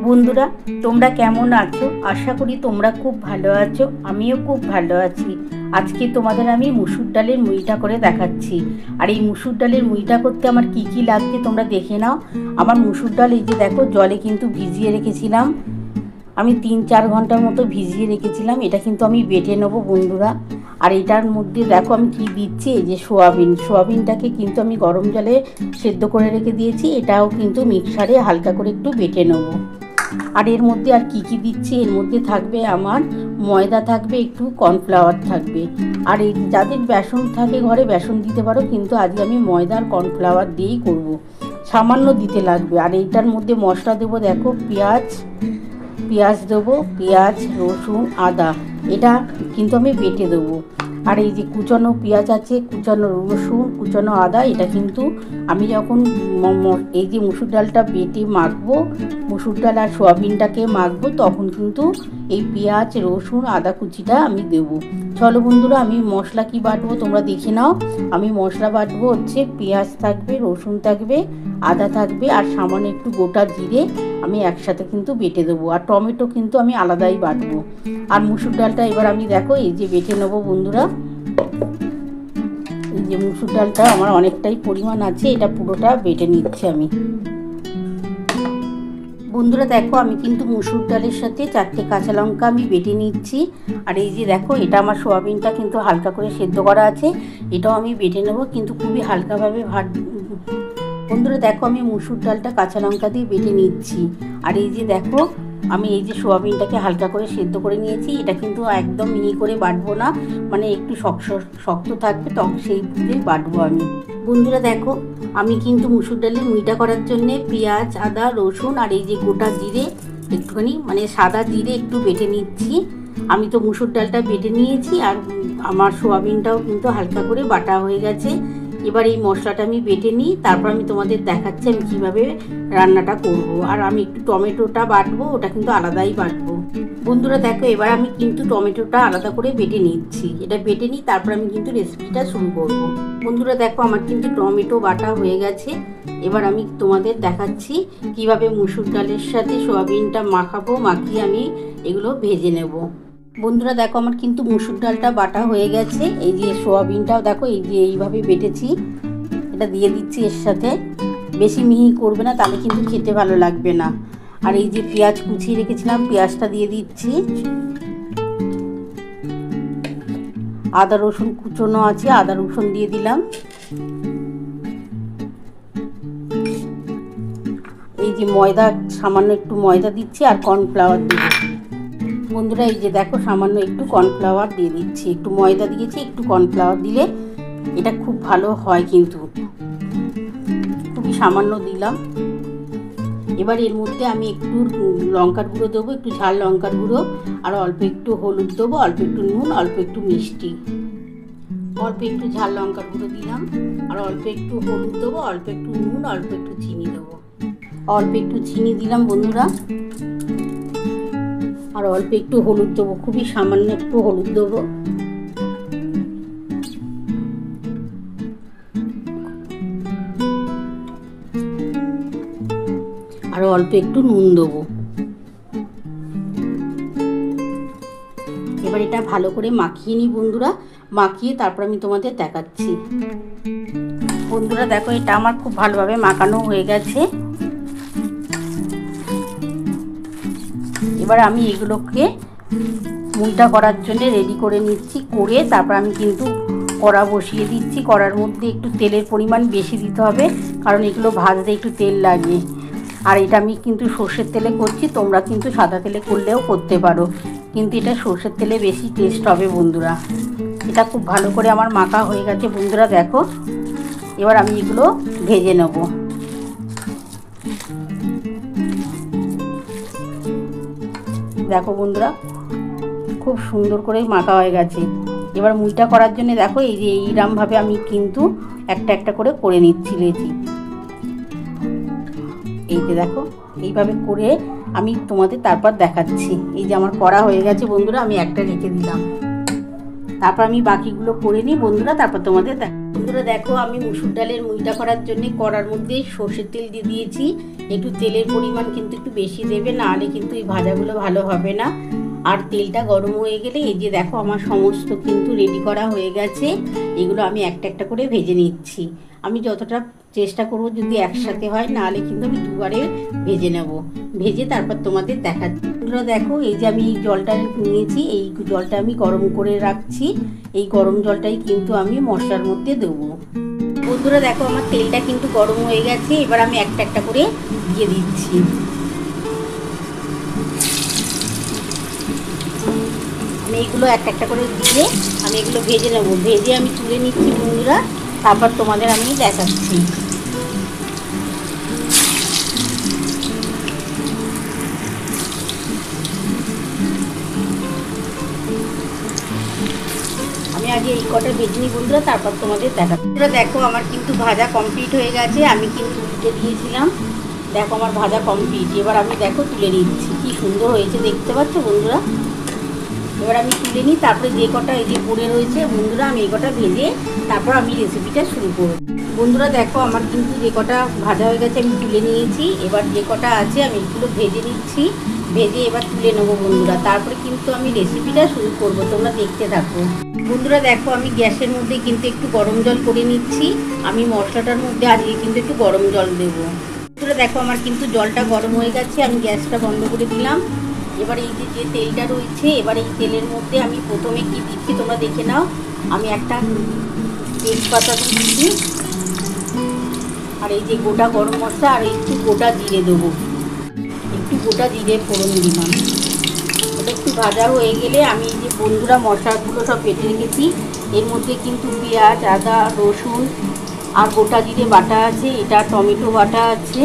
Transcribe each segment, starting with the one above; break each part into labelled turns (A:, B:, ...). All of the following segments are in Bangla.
A: বন্ধুরা তোমরা কেমন আছো? আশা করি তোমরা খুব ভালো আছো। আমিও খুব ভালো আছি। আজকে তোমাদের আমি মুসুর ডালের মুইটা করে দেখাচ্ছি। আর এই মুসুর ডালের মুইটা করতে আমার কি কি লাগছে তোমরা দেখে নাও। আমার মুসুর ডাল এই যে দেখো জলে কিন্তু ভিজিয়ে রেখেছিলাম। আমি 3-4 ঘন্টার মতো ভিজিয়ে রেখেছিলাম। এটা কিন্তু আমি বেটে নেবো বন্ধুরা। আর এটার মধ্যে দেখো আমি কি দিচ্ছি, এই যে সোয়াবিনটাকে কিন্তু আমি গরম জলে সেদ্ধ করে রেখে দিয়েছি। এটাও কিন্তু মিক্সারে হালকা করে একটু বেটে নেবো। আর এর মধ্যে আর কি কি দিচ্ছি, এর মধ্যে থাকবে আমার ময়দা থাকবে, একটু কর্নফ্লাওয়ার থাকবে। আর এই যাদের বেসন থাকে ঘরে বেসন দিতে পারো, কিন্তু আজকে আমি ময়দা আর কর্নফ্লাওয়ার দিয়েই করব। সামান্য দিতে লাগবে। আর এইটার মধ্যে মশলা দেবো দেখো, পেঁয়াজ দেবো, পেঁয়াজ, রসুন, আদা। এটা কিন্তু আমি বেটে দেবো। আর এই যে কুচানো পেঁয়াজ আছে, কুচানো রসুন, কুচানো আদা, এটা কিন্তু আমি যখন এই যে মুসুর ডালটা বেটে মাখবো, মুসুর ডাল আর সোয়াবিনটাকে মাখবো, তখন কিন্তু এই পেঁয়াজ, রসুন, আদা কুচিটা আমি দেবো। চলো বন্ধুরা, আমি মশলা কি বাটবো তোমরা দেখে নাও। আমি মশলা বাটবো হচ্ছে পেঁয়াজ থাকবে, রসুন থাকবে, আদা থাকবে, আর সামান্য একটু গোটা জিরে আমি একসাথে কিন্তু বেটে দেবো। আর টমেটো কিন্তু আমি আলাদাই বাটবো। আর মুসুর ডালটা এবার আমি দেখো এই যে বেটে নেবো বন্ধুরা। এই যে মুসুর ডালটা আমার অনেকটাই পরিমাণ আছে, এটা পুরোটা বেটে নিচ্ছি আমি। বন্ধুরা দেখো আমি কিন্তু মুসুর ডালের সাথে 4টে কাঁচা লঙ্কা আমি বেটে নিচ্ছি। আর এই যে দেখো এটা আমার সোয়াবিনটা কিন্তু হালকা করে সেদ্ধ করা আছে, এটাও আমি বেটে নেবো, কিন্তু খুবই হালকাভাবে বন্ধুরা দেখো আমি মুসুর ডালটা কাঁচা লঙ্কা দিয়ে বেটে নিচ্ছি। আর এই যে দেখো আমি এই যে সোয়াবিনটাকে হালকা করে সেদ্ধ করে নিয়েছি। এটা কিন্তু একদম মিহি করে বাটবো না, মানে একটু শক্ত থাকবে, তখন সেই বুঝে বাটবো আমি। বন্ধুরা দেখো আমি কিন্তু মুসুর ডালের মুইটা করার জন্যে পেঁয়াজ, আদা, রসুন আর এই যে গোটা জিরে একটুখানি মানে সাদা জিরে একটু বেটে নিচ্ছি। আমি তো মুসুর ডালটা বেটে নিয়েছি, আর আমার সোয়াবিনটাও কিন্তু হালকা করে বাটা হয়ে গেছে। এবার এই মশলাটা আমি বেটে নিই, তারপর আমি তোমাদের দেখাচ্ছি আমি কীভাবে রান্নাটা করব। আর আমি একটু টমেটোটা বাটবো, ওটা কিন্তু আলাদাই বাটবো। বন্ধুরা দেখো এবার আমি কিন্তু টমেটোটা আলাদা করে বেটে নিচ্ছি। এটা বেটে নিই, তারপর আমি কিন্তু রেসিপিটা শুরু করব। বন্ধুরা দেখো আমার কিন্তু টমেটো বাটা হয়ে গেছে। এবার আমি তোমাদের দেখাচ্ছি কিভাবে মুসুর ডালের সাথে সোয়াবিনটা মাখাবো, মাখিয়ে আমি এগুলো ভেজে নেব। বন্ধুরা দেখো আমার কিন্তু মুসুর ডালটা বাটা হয়ে গেছে। এই যে সোয়াবিনটাও দেখো এই যে এইভাবে বেটেছি, এটা দিয়ে দিচ্ছি এর সাথে। বেশি মিহি করবে না, তাহলে কিন্তু খেতে ভালো লাগবে না। আর এই যে পেঁয়াজ কুচিয়ে রেখেছিলাম, পেঁয়াজটা দিয়ে দিচ্ছি। আদা রসুন কুচোনো আছে, আদা রসুন দিয়ে দিলাম। এই যে ময়দা, সামান্য একটু ময়দা দিচ্ছি, আর কর্নফ্লাওয়ার দিয়ে দিচ্ছি। বন্ধুরা এই যে দেখো সামান্য একটু কর্নফ্লাওয়ার দিয়ে দিচ্ছি। একটু ময়দা দিয়েছি, একটু কর্নফ্লাওয়ার দিলে এটা খুব ভালো হয়, কিন্তু খুবই সামান্য দিলাম। এবার এর মধ্যে আমি একটু লঙ্কার গুঁড়ো দেবো, একটু ঝাল লঙ্কার গুঁড়ো, আর অল্প একটু হলুদ দেবো, অল্প একটু নুন, অল্প একটু মিষ্টি। অল্প একটু ঝাল লঙ্কার গুঁড়ো দিলাম, আর অল্প একটু হলুদ দেবো, অল্প একটু নুন, অল্প একটু চিনি দেবো। অল্প একটু চিনি দিলাম বন্ধুরা, আর অল্প একটু হলুদ দেবো, খুবই সামান্য একটু হলুদ দেবো। আর অল্প একটু নুন দেবো। এবার এটা ভালো করে মাখিয়ে নিই বন্ধুরা। মাখিয়ে তারপর আমি তোমাদের দেখাচ্ছি। বন্ধুরা দেখো এটা আমার খুব ভালোভাবে মাখানো হয়ে গেছে। এবার আমি এগুলোকে মুইটা করার জন্য রেডি করে নিচ্ছি। করে তারপর আমি কিন্তু কড়া বসিয়ে দিচ্ছি। কড়ার মধ্যে একটু তেলের পরিমাণ বেশি দিতে হবে, কারণ এগুলো ভাজতে একটু তেল লাগে। আর এটা আমি কিন্তু সর্ষের তেলে করছি, তোমরা কিন্তু সাদা তেলে করলেও করতে পারো, কিন্তু এটা সর্ষের তেলে বেশি টেস্ট হবে বন্ধুরা। এটা খুব ভালো করে আমার মাখা হয়ে গেছে বন্ধুরা দেখো। এবার আমি এগুলো ভেজে নেব। দেখো বন্ধুরা খুব সুন্দর করে মাখা হয়ে গেছে। এবার মুইটা করার জন্য দেখো এই যে এইরকমভাবে আমি কিন্তু একটা একটা করে করে নিচ্ছি লেচি। এই যে দেখো এইভাবে করে আমি তোমাদের তারপর দেখাচ্ছি। এই যে আমার করা হয়ে গেছে বন্ধুরা, আমি একটা রেখে দিলাম। তারপর আমি বাকিগুলো করে নিই বন্ধুরা, তারপর তোমাদের বন্ধুরা দেখো, আমি মুসুর ডালের মুইটা করার জন্য কড়ার মধ্যে সর্ষের তেল দিয়ে দিয়েছি। একটু তেলের পরিমাণ কিন্তু একটু বেশি দেবে, নাহলে কিন্তু এই ভাজাগুলো ভালো হবে না। আর তেলটা গরম হয়ে গেলে এই যে দেখো আমার সমস্ত কিন্তু রেডি করা হয়ে গেছে। এগুলো আমি একটা একটা করে ভেজে নিচ্ছি। আমি যতটা চেষ্টা করব যদি একসাথে হয়, নাহলে কিন্তু আমি দুবারে ভেজে নেব। ভেজে তারপর তোমাদের দেখাচ্ছি। দেখো, এই যে আমি এই জলটা নিয়েছি, এই জলটা আমি গরম করে রাখছি। এই গরম জলটাই কিন্তু আমি মশলার মধ্যে দেবো। বন্ধুরা দেখো, আমার তেলটা কিন্তু গরম হয়ে গেছে। এবার আমি একটা একটা করে দিয়ে দিচ্ছি। আমি এইগুলো একটা একটা করে দিয়ে আমি এগুলো ভেজে নেব। ভেজে আমি তুলে নিচ্ছি বন্ধুরা, তারপর তোমাদের আমি দেখাচ্ছি। আমি আগে এই কটা ভেজে নিই বন্ধুরা, তারপর তোমাদের দেখাচ্ছি। বন্ধুরা দেখো, আমার কিন্তু ভাজা কমপ্লিট হয়ে গেছে। আমি কিন্তু উল্টে দিয়েছিলাম। দেখো আমার ভাজা কমপ্লিট। এবার আমি দেখো তুলে নিচ্ছি। কি সুন্দর হয়েছে দেখতে পাচ্ছ বন্ধুরা। এবার আমি তুলে নিই, তারপরে যে কটা এই যে পড়ে রয়েছে বন্ধুরা, আমি এই কটা ভেজে তারপর আমি রেসিপিটা শুরু করব। বন্ধুরা দেখো, আমার কিন্তু যে কটা ভাজা হয়ে গেছে আমি তুলে নিয়েছি। এবার যে কটা আছে আমি এগুলো ভেজে নিচ্ছি। ভেজে এবার তুলে নেবো বন্ধুরা, তারপরে কিন্তু আমি রেসিপিটা শুরু করব। তোমরা দেখতে থাকো। বন্ধুরা দেখো, আমি গ্যাসের মধ্যে কিন্তু একটু গরম জল করে নিচ্ছি। আমি মশলাটার মধ্যে আজকে কিন্তু একটু গরম জল দেবো। বন্ধুরা দেখো, আমার কিন্তু জলটা গরম হয়ে গেছে। আমি গ্যাসটা বন্ধ করে দিলাম। এবার এই যে তেলটা রয়েছে, এবার এই তেলের মধ্যে আমি প্রথমে কি দিচ্ছি তোমরা দেখে নাও। আমি একটা তেজপাতা দিচ্ছি, আর এই যে গোটা গরম মশলা, আর একটু গোটা জিরে দেবো। একটু গোটা জিরে ফোড়ন দিলাম। ওটা একটু ভাজা হয়ে গেলে আমি এই যে বন্ধুরা মশলাগুলো সব বেটে রেখেছি, এর মধ্যে কিন্তু পেঁয়াজ, আদা, রসুন আর গোটা জিরে বাটা আছে, এটা টমেটো বাটা আছে,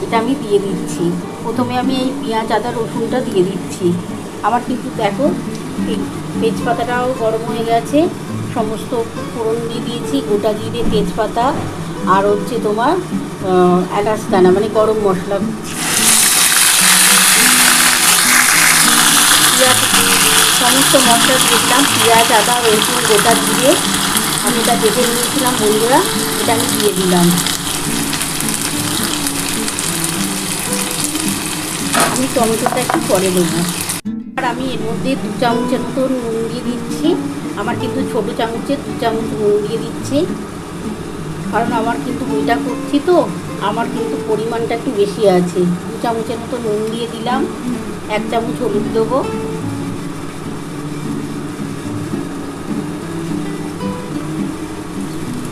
A: এটা আমি দিয়ে দিচ্ছি। প্রথমে আমি এই পেঁয়াজ, আদা, রসুনটা দিয়ে দিচ্ছি। আমার কিন্তু দেখো তেজপাতাটাও গরম হয়ে গেছে। সমস্ত ফোড়ন দিয়ে দিয়েছি, গোটা জিরে, তেজপাতা আর হচ্ছে তোমার এলাচ দানা মানে গরম মশলা। পেঁয়াজ সমস্ত মশলা দিয়েছিলাম, পেঁয়াজ, আদা, রসুন, গোটা জিরে আমি এটা বেটে নিয়েছিলাম বন্ধুরা, এটা আমি দিয়ে দিলাম। আমি টমেটোটা একটু পরে দেবো। আর আমি এর মধ্যে 2 চামচের মতো নুন দিয়ে দিচ্ছি। আমার কিন্তু ছোটো চামচে 2 চামচ নুন দিয়ে দিচ্ছি, কারণ আমার কিন্তু মুইটা করছি তো আমার কিন্তু পরিমাণটা একটু বেশি আছে। 2 চামচের মতো নুন দিয়ে দিলাম। 1 চামচ হলুদ দেবো।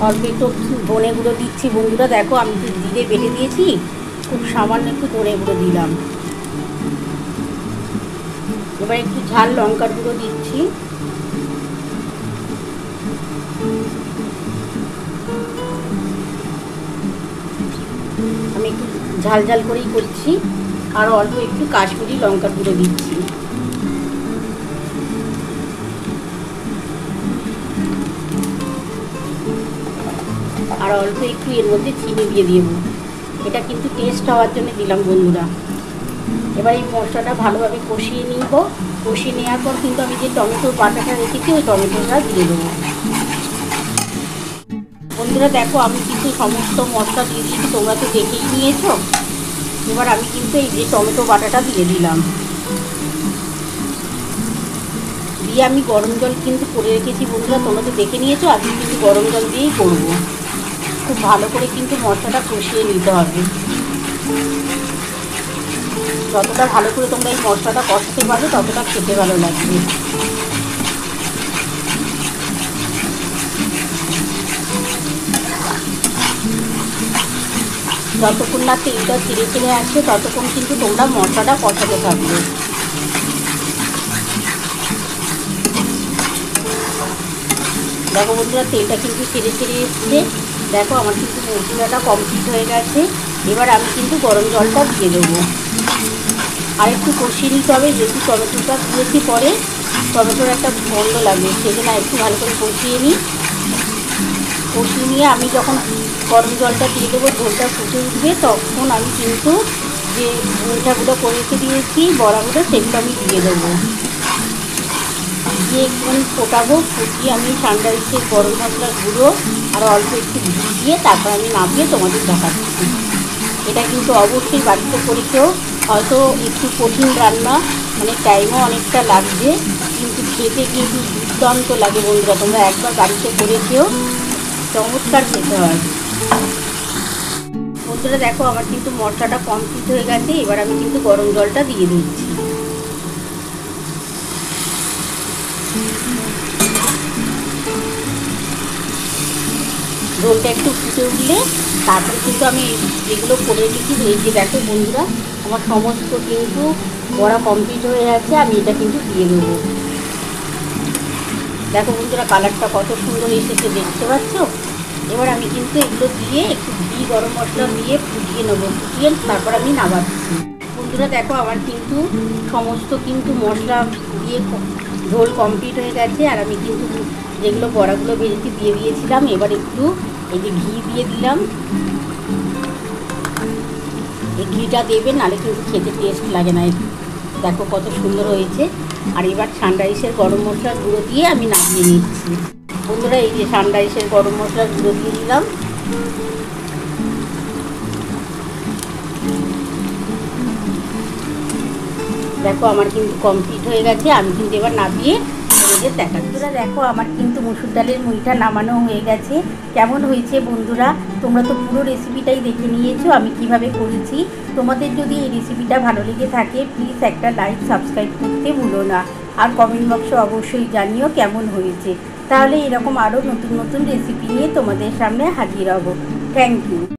A: অল্প একটু ধনে গুঁড়ো দিচ্ছি বন্ধুরা। দেখো, আমি তো জিরে বেটে দিয়েছি, খুব সামান্য একটু ধনে গুঁড়ো দিলাম। এবার একটু ঝাল লঙ্কার গুঁড়ো দিচ্ছি। আমি একটু ঝাল ঝাল করেই করছি। আর অল্প একটু কাশ্মীরি লঙ্কার গুঁড়ো দিচ্ছি। আর অল্প একটু এর মধ্যে চিনি দিয়ে দেবো। এটা কিন্তু টেস্ট হওয়ার জন্য দিলাম বন্ধুরা। এবার এই মশলাটা ভালোভাবে কষিয়ে নিব। কষিয়ে নেওয়ার পর কিন্তু আমি যে টমেটোর বাটাটা রেখেছি ওই টমেটোটা দিয়ে দেবো। বন্ধুরা দেখো, আমি কিন্তু সমস্ত মশলা দিয়ে দিয়েছি, তোমরা তো দেখেই নিয়েছো। এবার আমি কিন্তু এই যে টমেটো বাটাটা দিয়ে দিলাম। দিয়ে আমি গরম জল কিন্তু করে রেখেছি বন্ধুরা, তোমরা তো দেখে নিয়েছো। আজকে কিন্তু গরম জল দিয়েই করবো। খুব ভালো করে কিন্তু মশলাটা কষিয়ে নিতে হবে। যতটা ভালো করে তোমরা এই মশলাটা কষাতে পারবে ততটা খেতে ভালো লাগবে। যতক্ষণ না তেলটা ছেড়ে ছেড়ে আসছে ততক্ষণ কিন্তু তোমরা মশলাটা কষাতে থাকবে। দেখো বন্ধুরা, তেলটা কিন্তু ছেড়ে ছেড়ে এসছে। দেখো, আমার কিন্তু মশলাটা কমপ্লিট হয়ে গেছে। এবার আমি কিন্তু গরম জলটা দিয়ে দেবো। আর একটু কষিয়ে নিতে হবে, যেহেতু টমেটোটা দিয়েছি পরে টমেটোর একটা গন্ধ লাগবে, সেজন্য একটু ভালো করে কষিয়ে নিই। কষিয়ে নিয়ে আমি যখন গরম জলটা দিয়ে দেবো, ঝোলটা ফুটে উঠবে, তখন আমি কিন্তু যে মুইটাগুলো করে রেখে দিয়েছি বড়াগুলো, সেগুলো আমি দিয়ে দেবো। দিয়ে একটুখানি ফোটাবো, ফুটিয়ে আমি সানরাইসের গরম মশলার গুঁড়ো আর অল্প একটু ঘি দিয়ে তারপর আমি নামিয়ে তোমাদের দেখাচ্ছি। এটা কিন্তু অবশ্যই বাড়িতে করে খেও। হয়তো একটু কঠিন রান্না, মানে টাইমও অনেকটা লাগবে, কিন্তু খেতে কিন্তু দুর্দান্ত লাগে বন্ধুরা। তোমরা একবার বাড়িতে করে খেও, চমৎকার খেতে হয় বন্ধুরা। দেখো আমার কিন্তু মশলাটা কমপ্লিট হয়ে গেছে। এবার আমি কিন্তু গরম জলটা দিয়ে দিচ্ছি। ঝোলটা একটু ফুটে উঠলে তারপরে কিন্তু আমি যেগুলো করে রেখেছি, এই যে দেখো বন্ধুরা আমার সমস্ত কিন্তু বড়া কমপ্লিট হয়ে গেছে। আমি এটা কিন্তু দিয়ে দেবো। দেখো বন্ধুরা কালারটা কত সুন্দর এসেছে, দেখতে পাচ্ছ। এবার আমি কিন্তু এগুলো দিয়ে একটু ঘি গরম মশলা দিয়ে ফুটিয়ে নেবো, ফুটিয়ে তারপর আমি নামাচ্ছি। বন্ধুরা দেখো আমার কিন্তু সমস্ত কিন্তু মশলা দিয়ে ঝোল কমপ্লিট হয়ে গেছে। আর আমি কিন্তু যেগুলো বড়াগুলো ভেজেছি দিয়ে দিয়েছিলাম। এবার একটু এই যে ঘি দিয়ে দিলাম। এই ঘিটা দেবে, নাহলে কিন্তু খেতে টেস্ট লাগে না। দেখো কত সুন্দর হয়েছে। আর এবার সানরাইসের গরম মশলার গুঁড়ো দিয়ে আমি নামিয়ে নিচ্ছি বন্ধুরা। এই যে সানরাইসের গরম মশলার গুঁড়ো দিয়ে দিলাম। দেখো আমার কিন্তু কমপ্লিট হয়ে গেছে। আমি কিন্তু এবার নামিয়ে তোমাদের দেখাচ্ছি। বন্ধুরা দেখো আমার কিন্তু মসুর ডালের মুইটা নামানো হয়ে গেছে। কেমন হয়েছে বন্ধুরা? তোমরা তো পুরো রেসিপিটাই দেখে নিয়েছো আমি কিভাবে করেছি। তোমাদের যদি এই রেসিপিটা ভালো লেগে থাকে প্লিজ একটা লাইক সাবস্ক্রাইব করতে ভুলো না। আর কমেন্ট বক্সে অবশ্যই জানিও কেমন হয়েছে। তাহলে এরকম আরও নতুন নতুন রেসিপি নিয়ে তোমাদের সামনে হাজির হব। Thank you.